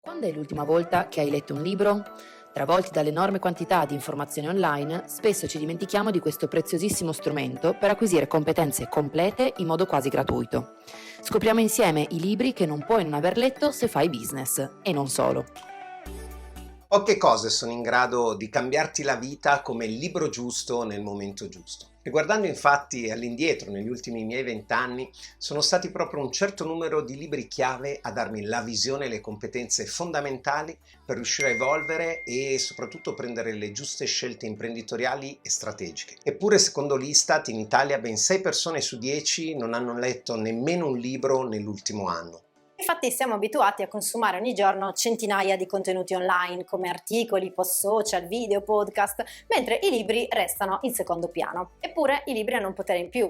Quando è l'ultima volta che hai letto un libro? Travolti dall'enorme quantità di informazioni online, spesso ci dimentichiamo di questo preziosissimo strumento per acquisire competenze complete in modo quasi gratuito. Scopriamo insieme i libri che non puoi non aver letto se fai business, e non solo. Poche cose sono in grado di cambiarti la vita come il libro giusto nel momento giusto. Riguardando infatti all'indietro, negli ultimi miei 20 anni, sono stati proprio un certo numero di libri chiave a darmi la visione e le competenze fondamentali per riuscire a evolvere e soprattutto prendere le giuste scelte imprenditoriali e strategiche. Eppure, secondo l'Istat, in Italia ben 6 persone su 10 non hanno letto nemmeno un libro nell'ultimo anno. Infatti siamo abituati a consumare ogni giorno centinaia di contenuti online come articoli, post social, video, podcast, mentre i libri restano in secondo piano. Eppure i libri hanno un potere in più.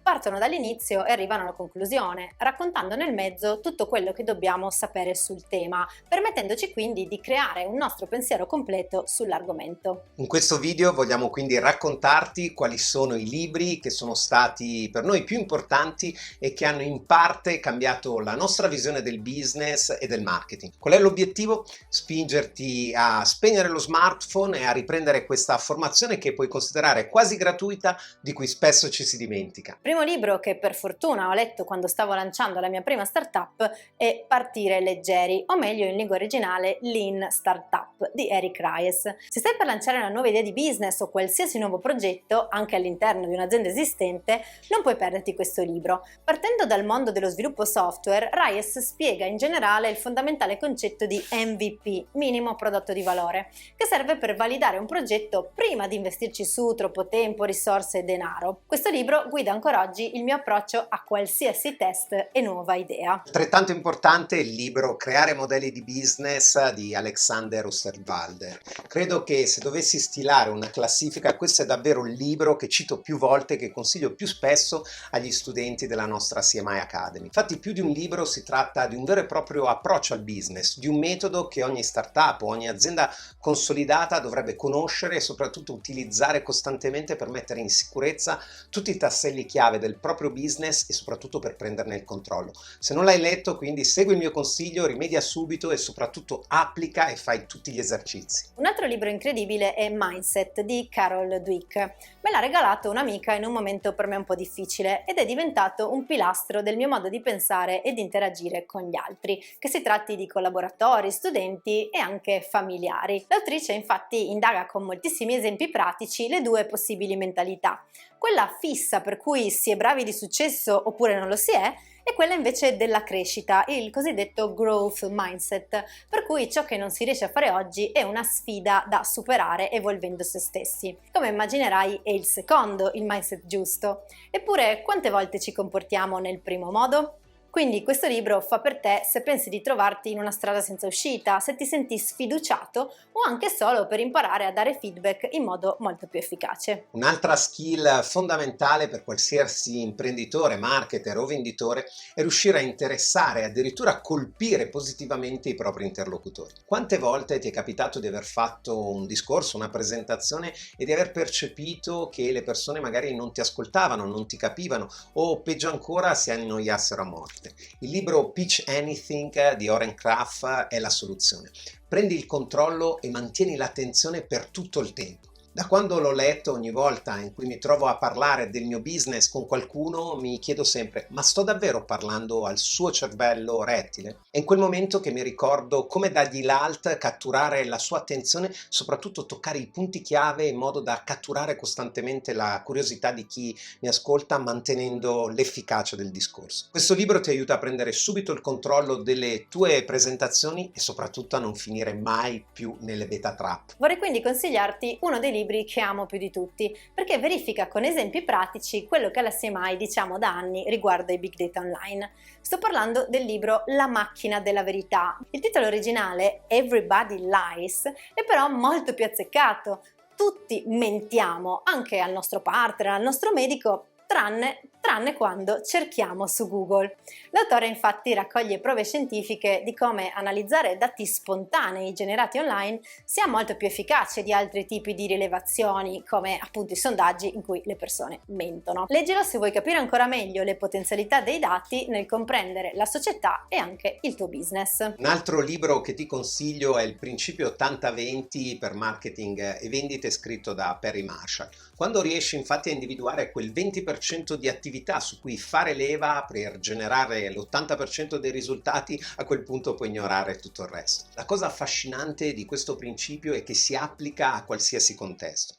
Partono dall'inizio e arrivano alla conclusione, raccontando nel mezzo tutto quello che dobbiamo sapere sul tema, permettendoci quindi di creare un nostro pensiero completo sull'argomento. In questo video vogliamo quindi raccontarti quali sono i libri che sono stati per noi più importanti e che hanno in parte cambiato la nostra visione del business e del marketing. Qual è l'obiettivo? Spingerti a spegnere lo smartphone e a riprendere questa formazione che puoi considerare quasi gratuita, di cui spesso ci si dimentica. Il primo libro che per fortuna ho letto quando stavo lanciando la mia prima startup è Partire leggeri, o meglio in lingua originale Lean Startup di Eric Ries. Se stai per lanciare una nuova idea di business o qualsiasi nuovo progetto, anche all'interno di un'azienda esistente, non puoi perderti questo libro. Partendo dal mondo dello sviluppo software, Ries spiega in generale il fondamentale concetto di MVP, minimo prodotto di valore, che serve per validare un progetto prima di investirci su troppo tempo, risorse e denaro. Questo libro guida ancora oggi il mio approccio a qualsiasi test e nuova idea. Altrettanto importante è il libro Creare modelli di business di Alexander Osterwalder. Credo che se dovessi stilare una classifica, questo è davvero il libro che cito più volte e che consiglio più spesso agli studenti della nostra CMI Academy. Infatti, più di un libro, si tratta di un vero e proprio approccio al business, di un metodo che ogni startup o ogni azienda consolidata dovrebbe conoscere e soprattutto utilizzare costantemente per mettere in sicurezza tutti i tasselli chiave del proprio business e soprattutto per prenderne il controllo. Se non l'hai letto, quindi segui il mio consiglio, rimedia subito e soprattutto applica e fai tutti gli esercizi. Un altro libro incredibile è Mindset di Carol Dweck. Me l'ha regalato un'amica in un momento per me un po' difficile ed è diventato un pilastro del mio modo di pensare e di interagire con gli altri, che si tratti di collaboratori, studenti e anche familiari. L'autrice infatti indaga con moltissimi esempi pratici le due possibili mentalità: quella fissa per cui si è bravi di successo oppure non lo si è, e quella invece della crescita, il cosiddetto growth mindset, per cui ciò che non si riesce a fare oggi è una sfida da superare evolvendo se stessi. Come immaginerai è il secondo, il mindset giusto. Eppure quante volte ci comportiamo nel primo modo? Quindi questo libro fa per te se pensi di trovarti in una strada senza uscita, se ti senti sfiduciato o anche solo per imparare a dare feedback in modo molto più efficace. Un'altra skill fondamentale per qualsiasi imprenditore, marketer o venditore è riuscire a interessare, addirittura colpire positivamente i propri interlocutori. Quante volte ti è capitato di aver fatto un discorso, una presentazione e di aver percepito che le persone magari non ti ascoltavano, non ti capivano o peggio ancora si annoiassero a morte? Il libro Pitch Anything di Oren Craft è la soluzione. Prendi il controllo e mantieni l'attenzione per tutto il tempo. Da quando l'ho letto, ogni volta in cui mi trovo a parlare del mio business con qualcuno, mi chiedo sempre: ma sto davvero parlando al suo cervello rettile? È in quel momento che mi ricordo come dargli l'alt, catturare la sua attenzione, soprattutto toccare i punti chiave in modo da catturare costantemente la curiosità di chi mi ascolta, mantenendo l'efficacia del discorso. Questo libro ti aiuta a prendere subito il controllo delle tue presentazioni e soprattutto a non finire mai più nelle beta trap. Vorrei quindi consigliarti uno dei libri che amo più di tutti, perché verifica con esempi pratici quello che alla CMI diciamo da anni riguardo ai big data online. Sto parlando del libro La macchina della verità. Il titolo originale, Everybody Lies, è però molto più azzeccato. Tutti mentiamo, anche al nostro partner, al nostro medico, tranne tranne quando cerchiamo su Google. L'autore infatti raccoglie prove scientifiche di come analizzare dati spontanei generati online sia molto più efficace di altri tipi di rilevazioni, come appunto i sondaggi in cui le persone mentono. Leggilo se vuoi capire ancora meglio le potenzialità dei dati nel comprendere la società e anche il tuo business. Un altro libro che ti consiglio è Il principio 80-20 per marketing e vendite, scritto da Perry Marshall. Quando riesci infatti a individuare quel 20% di attività su cui fare leva per generare l'80% dei risultati, a quel punto puoi ignorare tutto il resto. La cosa affascinante di questo principio è che si applica a qualsiasi contesto.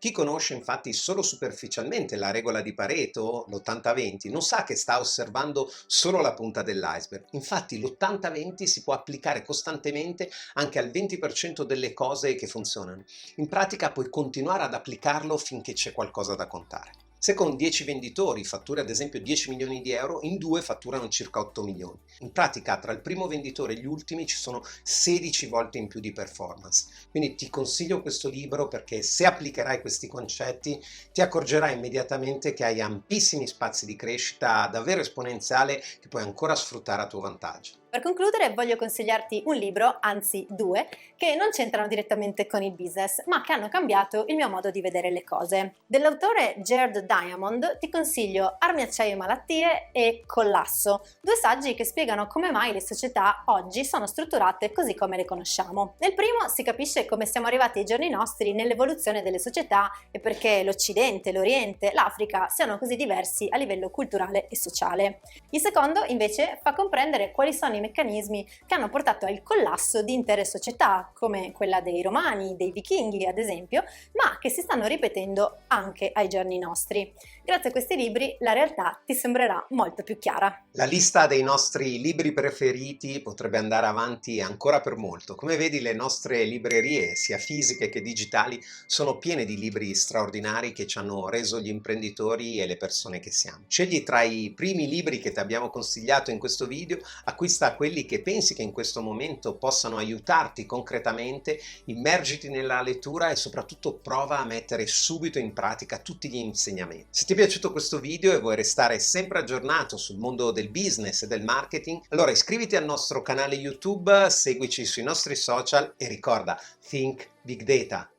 Chi conosce infatti solo superficialmente la regola di Pareto, l'80-20, non sa che sta osservando solo la punta dell'iceberg. Infatti l'80-20 si può applicare costantemente anche al 20% delle cose che funzionano. In pratica puoi continuare ad applicarlo finché c'è qualcosa da contare. Se con 10 venditori fatturi ad esempio 10 milioni di euro, in 2 fatturano circa 8 milioni. In pratica tra il primo venditore e gli ultimi ci sono 16 volte in più di performance. Quindi ti consiglio questo libro perché se applicherai questi concetti ti accorgerai immediatamente che hai ampissimi spazi di crescita davvero esponenziale che puoi ancora sfruttare a tuo vantaggio. Per concludere voglio consigliarti un libro, anzi due, che non c'entrano direttamente con il business, ma che hanno cambiato il mio modo di vedere le cose. Dell'autore Jared Diamond ti consiglio Armi, acciaio e malattie e Collasso, due saggi che spiegano come mai le società oggi sono strutturate così come le conosciamo. Nel primo si capisce come siamo arrivati ai giorni nostri nell'evoluzione delle società e perché l'Occidente, l'Oriente, l'Africa siano così diversi a livello culturale e sociale. Il secondo invece fa comprendere quali sono i meccanismi che hanno portato al collasso di intere società, come quella dei Romani, dei Vichinghi ad esempio, ma che si stanno ripetendo anche ai giorni nostri. Grazie a questi libri la realtà ti sembrerà molto più chiara. La lista dei nostri libri preferiti potrebbe andare avanti ancora per molto. Come vedi, le nostre librerie, sia fisiche che digitali, sono piene di libri straordinari che ci hanno reso gli imprenditori e le persone che siamo. Scegli tra i primi libri che ti abbiamo consigliato in questo video, acquista quelli che pensi che in questo momento possano aiutarti concretamente, immergiti nella lettura e soprattutto prova a mettere subito in pratica tutti gli insegnamenti. Se ti è piaciuto questo video e vuoi restare sempre aggiornato sul mondo del business e del marketing, allora iscriviti al nostro canale YouTube, seguici sui nostri social e ricorda, Think Big Data.